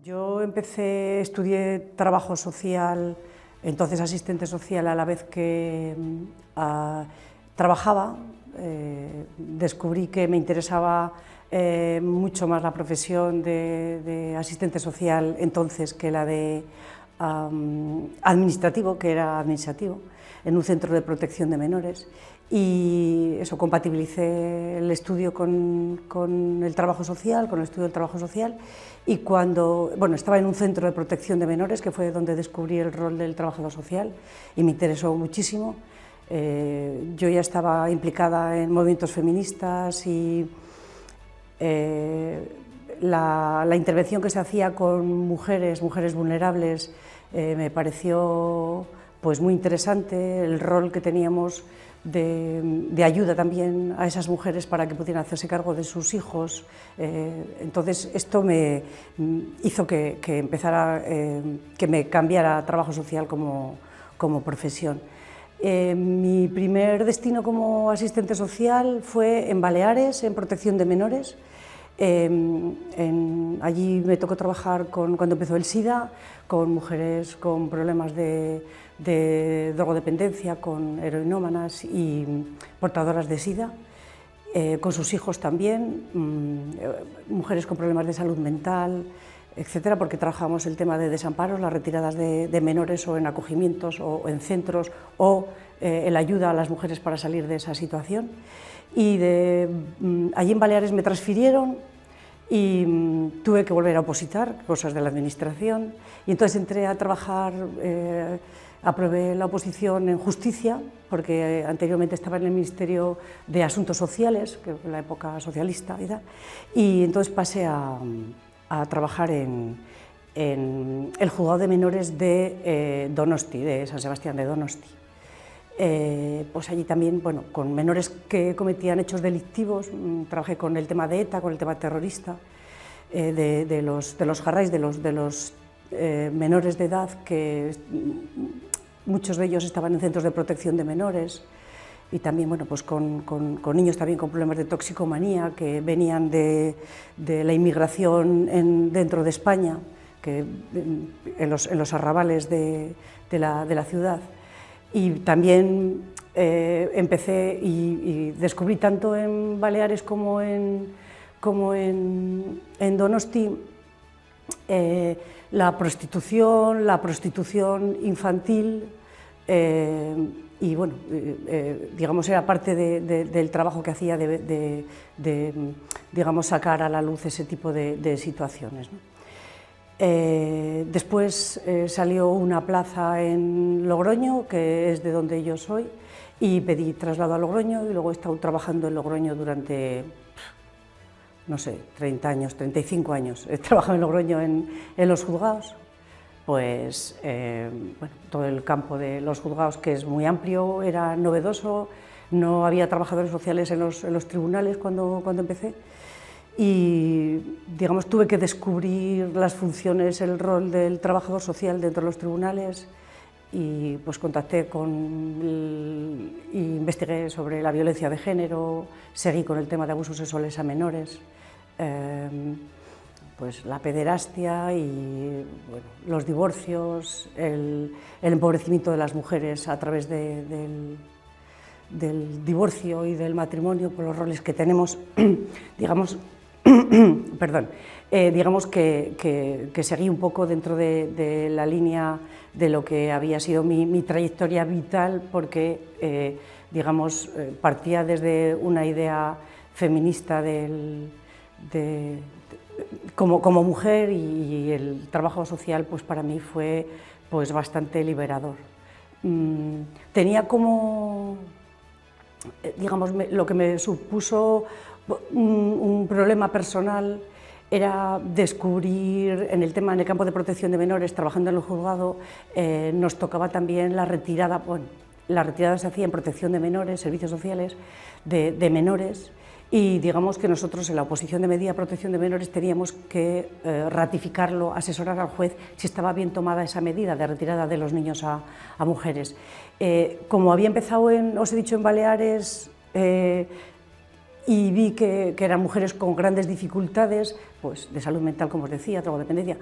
Yo estudié trabajo social, entonces asistente social, a la vez que trabajaba. Descubrí que me interesaba mucho más la profesión de asistente social entonces que la de administrativo, en un centro de protección de menores, y eso, compatibilicé el estudio con el trabajo social, con el estudio del trabajo social, y cuando estaba en un centro de protección de menores, que fue donde descubrí el rol del trabajador social y me interesó muchísimo. Yo ya estaba implicada en movimientos feministas y la intervención que se hacía con mujeres vulnerables me pareció pues muy interesante, el rol que teníamos de ayuda también a esas mujeres para que pudieran hacerse cargo de sus hijos. Entonces esto me hizo que me cambiara a trabajo social como profesión. Mi primer destino como asistente social fue en Baleares, en protección de menores. Allí me tocó trabajar cuando empezó el SIDA, con mujeres con problemas de drogodependencia, con heroinómanas y portadoras de SIDA, con sus hijos también, mujeres con problemas de salud mental, etcétera, porque trabajamos el tema de desamparos, las retiradas de menores o en acogimientos o en centros o en la ayuda a las mujeres para salir de esa situación. Y allí en Baleares me transfirieron y tuve que volver a opositar, cosas de la administración, y entonces entré a trabajar, aprobé la oposición en justicia, porque anteriormente estaba en el Ministerio de Asuntos Sociales, que fue la época socialista y tal, y entonces pasé a trabajar en el juzgado de menores de Donosti, de San Sebastián de Donosti. Pues allí también, con menores que cometían hechos delictivos, trabajé con el tema de ETA, con el tema terrorista, de los jarrais, de los menores de edad, que muchos de ellos estaban en centros de protección de menores, y también pues con niños también con problemas de toxicomanía que venían de la inmigración dentro de España, en los arrabales de la ciudad. Y también empecé y descubrí tanto en Baleares como en Donosti la prostitución infantil, y digamos, era parte del trabajo que hacía digamos, sacar a la luz ese tipo de situaciones, ¿no? Después salió una plaza en Logroño, que es de donde yo soy, y pedí traslado a Logroño, y luego he estado trabajando en Logroño durante, no sé, 30 años, 35 años. He trabajado en Logroño en los juzgados, pues todo el campo de los juzgados, que es muy amplio, era novedoso, no había trabajadores sociales en los tribunales cuando empecé. Y digamos, tuve que descubrir las funciones, el rol del trabajador social dentro de los tribunales, y pues contacté y investigué sobre la violencia de género, seguí con el tema de abusos sexuales a menores, pues la pederastia y los divorcios, el empobrecimiento de las mujeres a través del divorcio y del matrimonio, por los roles que tenemos, digamos, perdón, digamos que seguí un poco dentro de la línea de lo que había sido mi trayectoria vital, porque digamos, partía desde una idea feminista como mujer, y el trabajo social pues para mí fue pues bastante liberador. Tenía como, digamos, lo que me supuso un problema personal era descubrir en el campo de protección de menores, trabajando en el juzgado, nos tocaba también la retirada. La retirada se hacía en protección de menores, servicios sociales de menores, y digamos que nosotros en la oposición de medida de protección de menores teníamos que ratificarlo, asesorar al juez si estaba bien tomada esa medida de retirada de los niños a mujeres. Como había empezado, os he dicho, en Baleares, y vi que eran mujeres con grandes dificultades, pues de salud mental, como os decía, drogodependencia.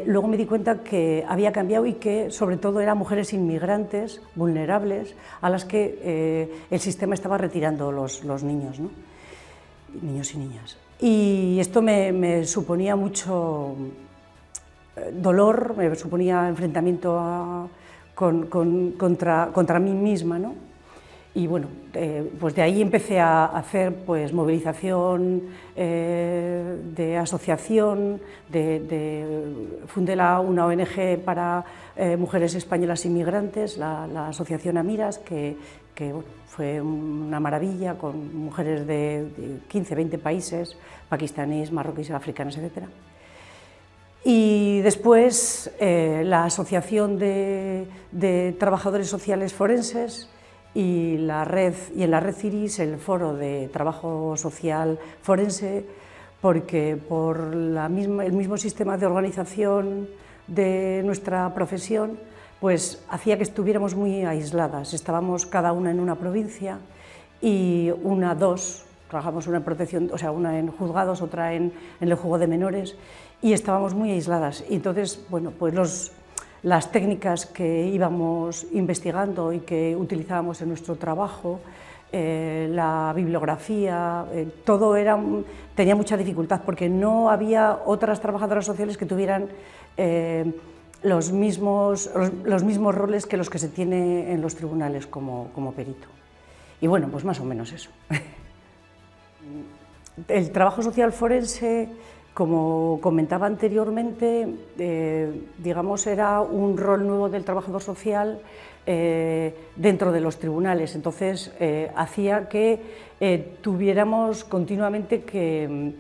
Luego me di cuenta que había cambiado y que sobre todo eran mujeres inmigrantes, vulnerables, a las que el sistema estaba retirando los niños, ¿no? Niños y niñas. Y esto me suponía mucho dolor, me suponía enfrentamiento contra mí misma, ¿no? Y bueno, pues de ahí empecé a hacer pues, movilización de asociación, fundé una ONG para mujeres españolas inmigrantes, la asociación Amiras, que bueno, fue una maravilla, con mujeres de 15, 20 países, pakistaníes, marroquíes, africanas, etc. Y después la Asociación de Trabajadores Sociales Forenses, y en la red CIRIS, el Foro de Trabajo Social Forense, porque por el mismo sistema de organización de nuestra profesión, pues hacía que estuviéramos muy aisladas. Estábamos cada una en una provincia y trabajamos una en protección, o sea, una en juzgados, otra en el juzgado de menores, y estábamos muy aisladas. Y entonces, bueno, pues las técnicas que íbamos investigando y que utilizábamos en nuestro trabajo, la bibliografía, todo tenía mucha dificultad porque no había otras trabajadoras sociales que tuvieran los mismos roles que los que se tiene en los tribunales como perito. Y bueno, pues más o menos eso. El trabajo social forense, como comentaba anteriormente, digamos, era un rol nuevo del trabajador social dentro de los tribunales. Entonces, hacía que tuviéramos continuamente que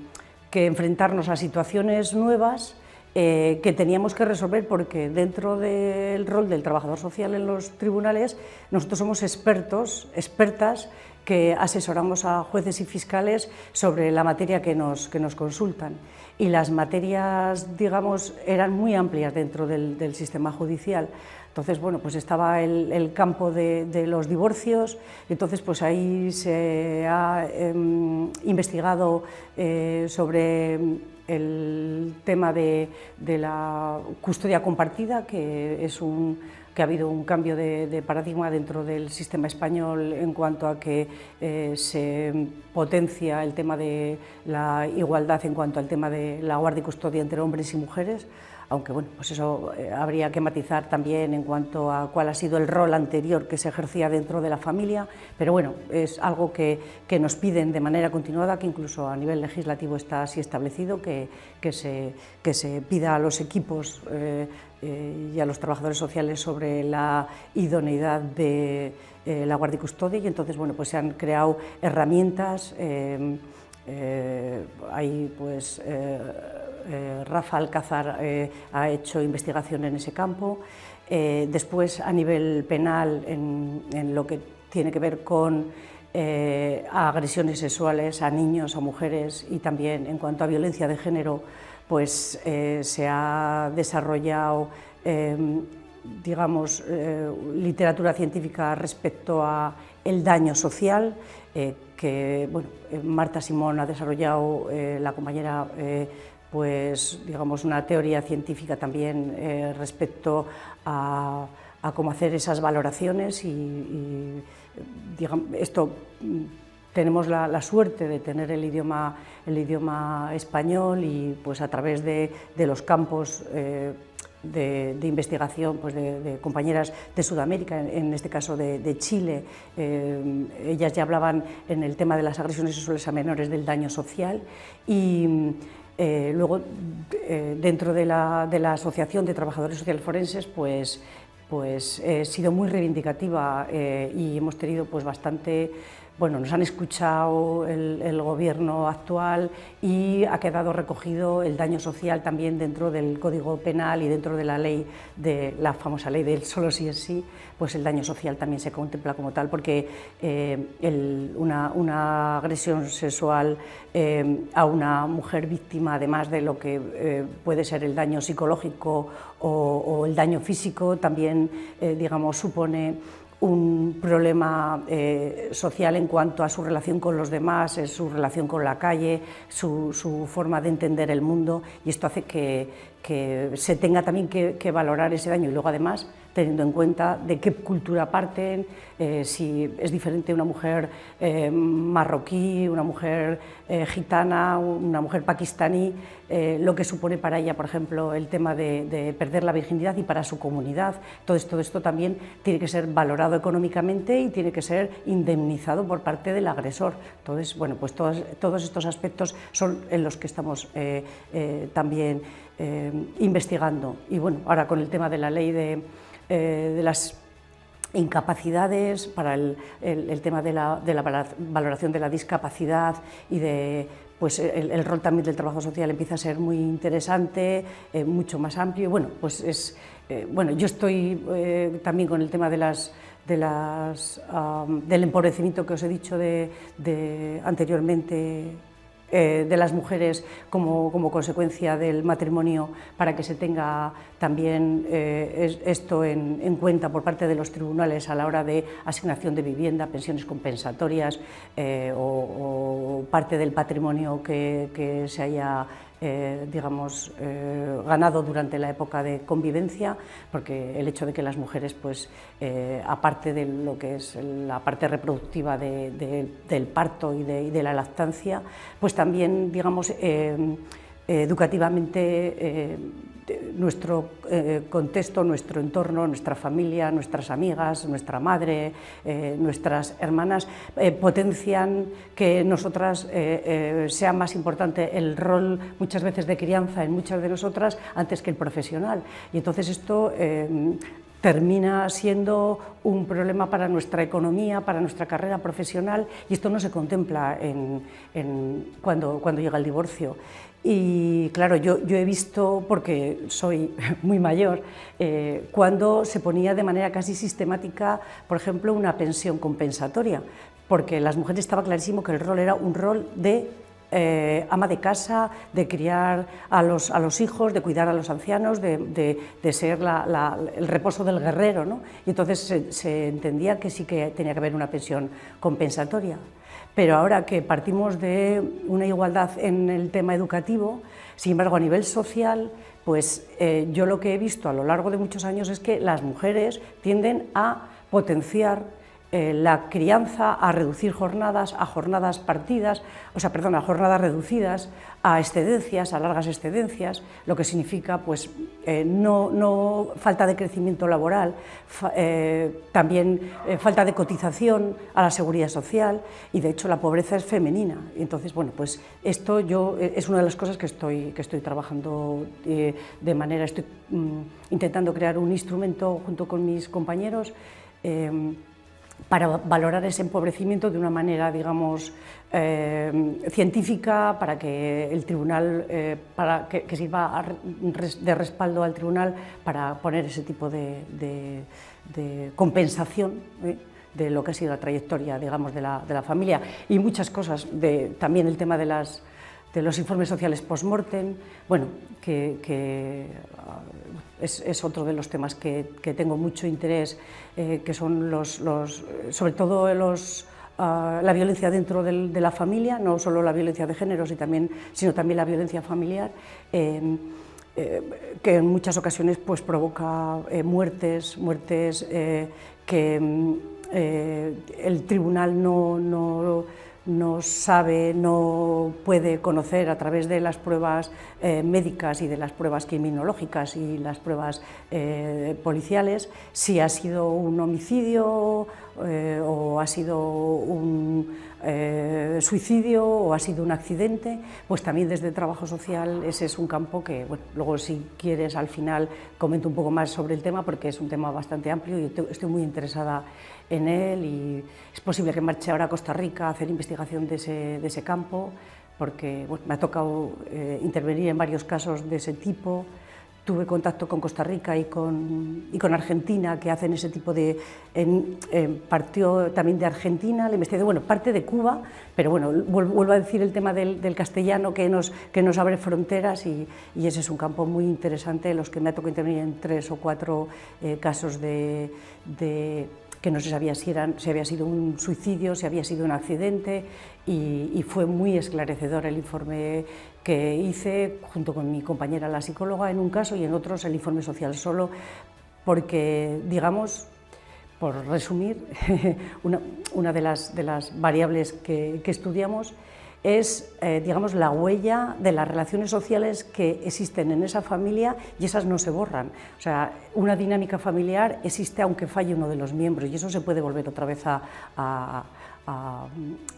enfrentarnos a situaciones nuevas que teníamos que resolver, porque dentro del rol del trabajador social en los tribunales nosotros somos expertas que asesoramos a jueces y fiscales sobre la materia que nos consultan. Y las materias, digamos, eran muy amplias dentro del sistema judicial. Entonces, bueno, pues estaba el campo de los divorcios, entonces pues ahí se ha investigado sobre el tema de la custodia compartida, que ha habido un cambio de paradigma dentro del sistema español en cuanto a que se potencia el tema de la igualdad en cuanto al tema de la guardia y custodia entre hombres y mujeres, aunque bueno, pues eso habría que matizar también en cuanto a cuál ha sido el rol anterior que se ejercía dentro de la familia, pero bueno, es algo que nos piden de manera continuada, que incluso a nivel legislativo está así establecido, que se pida a los equipos y a los trabajadores sociales sobre la idoneidad de la guardia y custodia, y entonces bueno, pues se han creado herramientas, hay pues Rafa Alcázar ha hecho investigación en ese campo. Después, a nivel penal, en lo que tiene que ver con agresiones sexuales a niños, a mujeres, y también en cuanto a violencia de género, pues se ha desarrollado digamos, literatura científica respecto a el daño social, que bueno, Marta Simón ha desarrollado, la compañera, pues digamos una teoría científica también respecto a cómo hacer esas valoraciones y digamos, esto tenemos la suerte de tener el idioma español y pues a través de los campos de investigación pues de compañeras de Sudamérica, en este caso de Chile, ellas ya hablaban en el tema de las agresiones sexuales a menores del daño social y luego dentro de la Asociación de Trabajadores Sociales Forenses pues he sido muy reivindicativa y hemos tenido pues bastante. Bueno, nos han escuchado el gobierno actual y ha quedado recogido el daño social también dentro del Código Penal y dentro de la ley, de la famosa ley del solo sí es sí, pues el daño social también se contempla como tal, porque una agresión sexual a una mujer víctima, además de lo que puede ser el daño psicológico o el daño físico, también digamos supone un problema social en cuanto a su relación con los demás, su relación con la calle, su forma de entender el mundo, y esto hace que se tenga también que valorar ese daño, y luego además teniendo en cuenta de qué cultura parten, si es diferente una mujer marroquí, una mujer gitana, una mujer pakistaní, lo que supone para ella, por ejemplo, el tema de perder la virginidad, y para su comunidad. Todo esto también tiene que ser valorado económicamente y tiene que ser indemnizado por parte del agresor. Entonces, bueno, pues todos estos aspectos son en los que estamos también investigando. Y bueno, ahora con el tema de la ley de las incapacidades, para el tema de la valoración de la discapacidad y de pues el rol también del trabajo social empieza a ser muy interesante, mucho más amplio. Bueno, pues bueno, yo estoy también con el tema del empobrecimiento que os he dicho anteriormente, de las mujeres como consecuencia del matrimonio, para que se tenga también esto en cuenta por parte de los tribunales a la hora de asignación de vivienda, pensiones compensatorias o parte del patrimonio que se haya digamos, ganado durante la época de convivencia, porque el hecho de que las mujeres, pues, aparte de lo que es la parte reproductiva del parto y de la lactancia, pues también, digamos, educativamente nuestro contexto, nuestro entorno, nuestra familia, nuestras amigas, nuestra madre, nuestras hermanas, potencian que nosotras sea más importante el rol muchas veces de crianza en muchas de nosotras antes que el profesional. Y entonces esto termina siendo un problema para nuestra economía, para nuestra carrera profesional, y esto no se contempla cuando llega el divorcio. Y claro, yo he visto, porque soy muy mayor, cuando se ponía de manera casi sistemática, por ejemplo, una pensión compensatoria, porque las mujeres estaba clarísimo que el rol era un rol de ama de casa, de criar a los hijos, de cuidar a los ancianos, de ser el reposo del guerrero, ¿no? Y entonces se entendía que sí que tenía que haber una pensión compensatoria. Pero ahora que partimos de una igualdad en el tema educativo, sin embargo, a nivel social, pues yo lo que he visto a lo largo de muchos años es que las mujeres tienden a potenciar la crianza, a reducir jornadas, a jornadas partidas, a jornadas reducidas, a excedencias, a largas excedencias, lo que significa pues no falta de crecimiento laboral, también falta de cotización a la seguridad social, y de hecho la pobreza es femenina. Entonces, bueno, pues esto es una de las cosas que estoy trabajando estoy intentando crear un instrumento junto con mis compañeros para valorar ese empobrecimiento de una manera, digamos, científica, para que el tribunal, para que sirva de respaldo al tribunal para poner ese tipo de compensación de lo que ha sido la trayectoria, digamos, de la familia, y muchas cosas, también el tema de los informes sociales post-mortem, bueno, que es otro de los temas que tengo mucho interés, que son sobre todo la violencia dentro de la familia, no solo la violencia de género, sino también la violencia familiar, que en muchas ocasiones pues provoca muertes que el tribunal no sabe, no puede conocer a través de las pruebas médicas y de las pruebas criminológicas y las pruebas policiales, si ha sido un homicidio o ha sido un suicidio o ha sido un accidente. Pues también desde el trabajo social ese es un campo que, bueno, luego si quieres al final comento un poco más sobre el tema, porque es un tema bastante amplio y estoy muy interesada en él, y es posible que marche ahora a Costa Rica a hacer investigación de ese campo, porque bueno, me ha tocado intervenir en varios casos de ese tipo. Tuve contacto con Costa Rica y con Argentina, que hacen ese tipo partió también de Argentina, la investigación, bueno, parte de Cuba, pero bueno, vuelvo a decir el tema del castellano que nos abre fronteras, y ese es un campo muy interesante en los que me ha tocado intervenir en 3 o 4 casos de que no se sabía si había sido un suicidio, si había sido un accidente, y fue muy esclarecedor el informe que hice junto con mi compañera la psicóloga en un caso y en otros el informe social solo, porque, digamos, por resumir, una de las variables que estudiamos es, digamos, la huella de las relaciones sociales que existen en esa familia, y esas no se borran. O sea, una dinámica familiar existe aunque falle uno de los miembros, y eso se puede volver otra vez a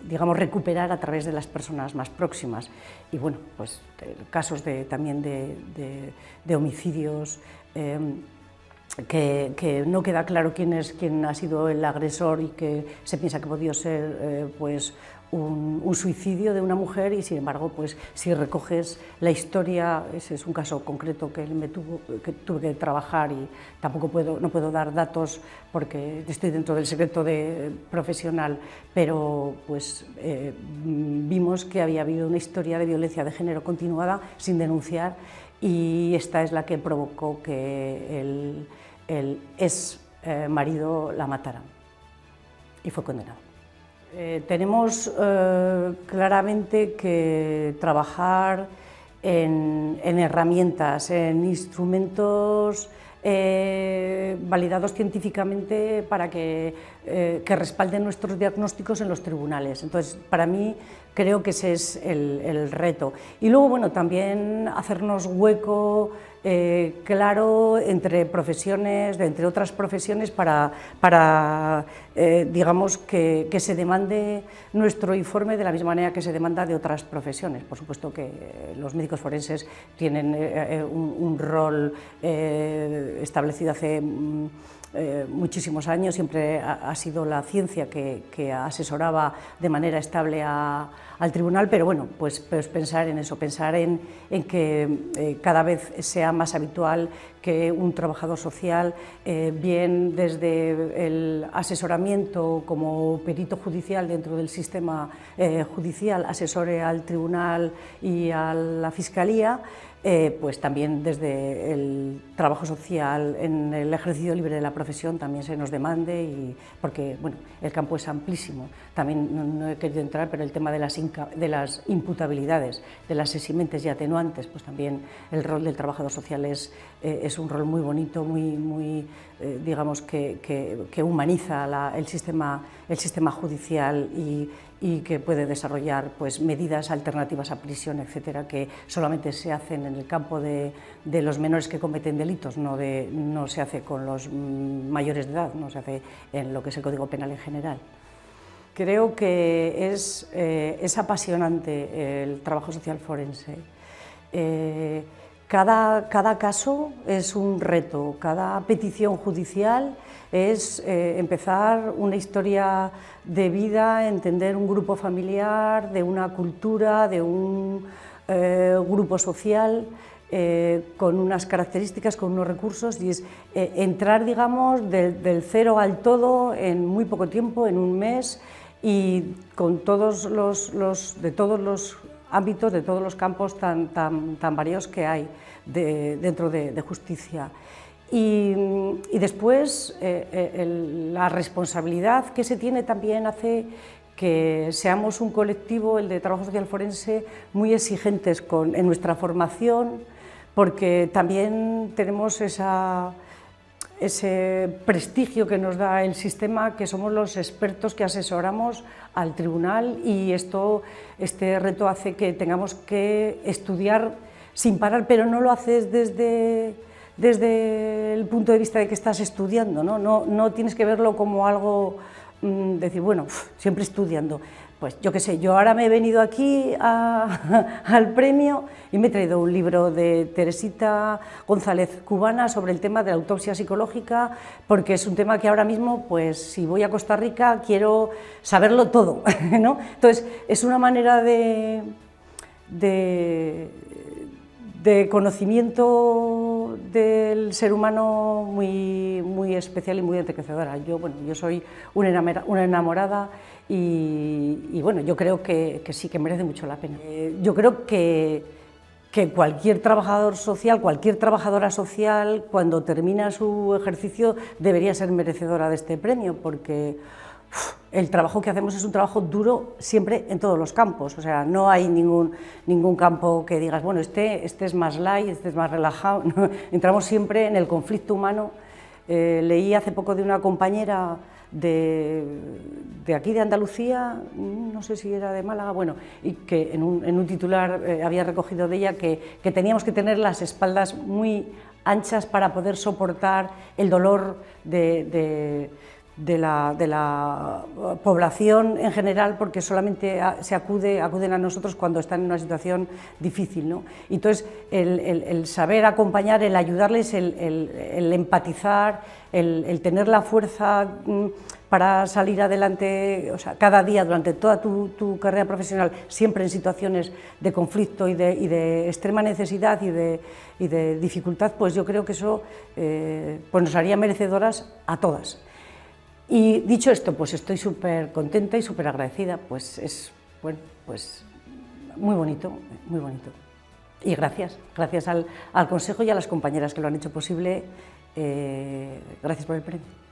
digamos, recuperar a través de las personas más próximas. Y bueno, pues casos también de homicidios, que no queda claro quién ha sido el agresor, y que se piensa que podía ser pues un suicidio de una mujer, y sin embargo, pues si recoges la historia, ese es un caso concreto que tuve que trabajar, y tampoco no puedo dar datos porque estoy dentro del secreto profesional, pero pues vimos que había habido una historia de violencia de género continuada sin denunciar, y esta es la que provocó que el ex marido la matara, y fue condenado. Tenemos claramente que trabajar en herramientas, en instrumentos validados científicamente para que respalden nuestros diagnósticos en los tribunales. Entonces, para mí, creo que ese es el reto. Y luego, bueno, también hacernos hueco claro entre profesiones, entre otras profesiones, para digamos, que se demande nuestro informe de la misma manera que se demanda de otras profesiones. Por supuesto que los médicos forenses tienen un rol establecido hace muchísimos años, siempre ha sido la ciencia que asesoraba de manera estable al tribunal, pero bueno, pues pensar en eso, pensar en que cada vez sea más habitual que un trabajador social, bien desde el asesoramiento como perito judicial dentro del sistema judicial, asesore al tribunal y a la fiscalía, pues también desde el trabajo social, en el ejercicio libre de la profesión, también se nos demande, porque bueno, el campo es amplísimo. También no he querido entrar, pero el tema de las imputabilidades, de las eximentes y atenuantes, pues también el rol del trabajador social es un rol muy bonito, muy digamos, que humaniza el sistema judicial, y que puede desarrollar pues medidas alternativas a prisión, etcétera, que solamente se hacen en el campo de los menores que cometen delitos, no se hace con los mayores de edad, no se hace en lo que es el Código Penal en general. Creo que es apasionante el trabajo social forense. Cada caso es un reto, cada petición judicial es empezar una historia de vida, entender un grupo familiar, de una cultura, de un grupo social, con unas características, con unos recursos, y es entrar, digamos, del cero al todo en muy poco tiempo, en un mes, y con todos de todos los ámbitos, de todos los campos tan variados que hay dentro de justicia. Y después la responsabilidad que se tiene también hace que seamos un colectivo, el de trabajo social forense, muy exigentes en nuestra formación, porque también tenemos ese prestigio que nos da el sistema, que somos los expertos que asesoramos al tribunal, y este reto hace que tengamos que estudiar sin parar, pero no lo haces desde el punto de vista de que estás estudiando, no tienes que verlo como algo, decir, bueno, siempre estudiando. Pues yo qué sé, yo ahora me he venido aquí al premio y me he traído un libro de Teresita González Cubana sobre el tema de la autopsia psicológica, porque es un tema que ahora mismo, pues si voy a Costa Rica, quiero saberlo todo, ¿no? Entonces, es una manera de conocimiento del ser humano muy especial y muy enriquecedora. Yo soy una enamorada, y bueno, yo creo que sí, que merece mucho la pena. Yo creo que que cualquier trabajador social, cualquier trabajadora social, cuando termina su ejercicio, debería ser merecedora de este premio, porque el trabajo que hacemos es un trabajo duro siempre en todos los campos, o sea, no hay ningún campo que digas, bueno, este es más light, este es más relajado, no, entramos siempre en el conflicto humano. Leí hace poco de una compañera de aquí de Andalucía, no sé si era de Málaga, bueno, y que en un titular había recogido de ella que teníamos que tener las espaldas muy anchas para poder soportar el dolor de la población en general, porque solamente acuden a nosotros cuando están en una situación difícil, ¿no? Y entonces el saber acompañar, el ayudarles, el empatizar, el tener la fuerza para salir adelante, o sea, cada día durante toda tu carrera profesional, siempre en situaciones de conflicto y de extrema necesidad y de dificultad, pues yo creo que eso pues nos haría merecedoras a todas. Y dicho esto, pues estoy súper contenta y súper agradecida, pues es, bueno, pues muy bonito, muy bonito. Y gracias al Consejo y a las compañeras que lo han hecho posible, gracias por el premio.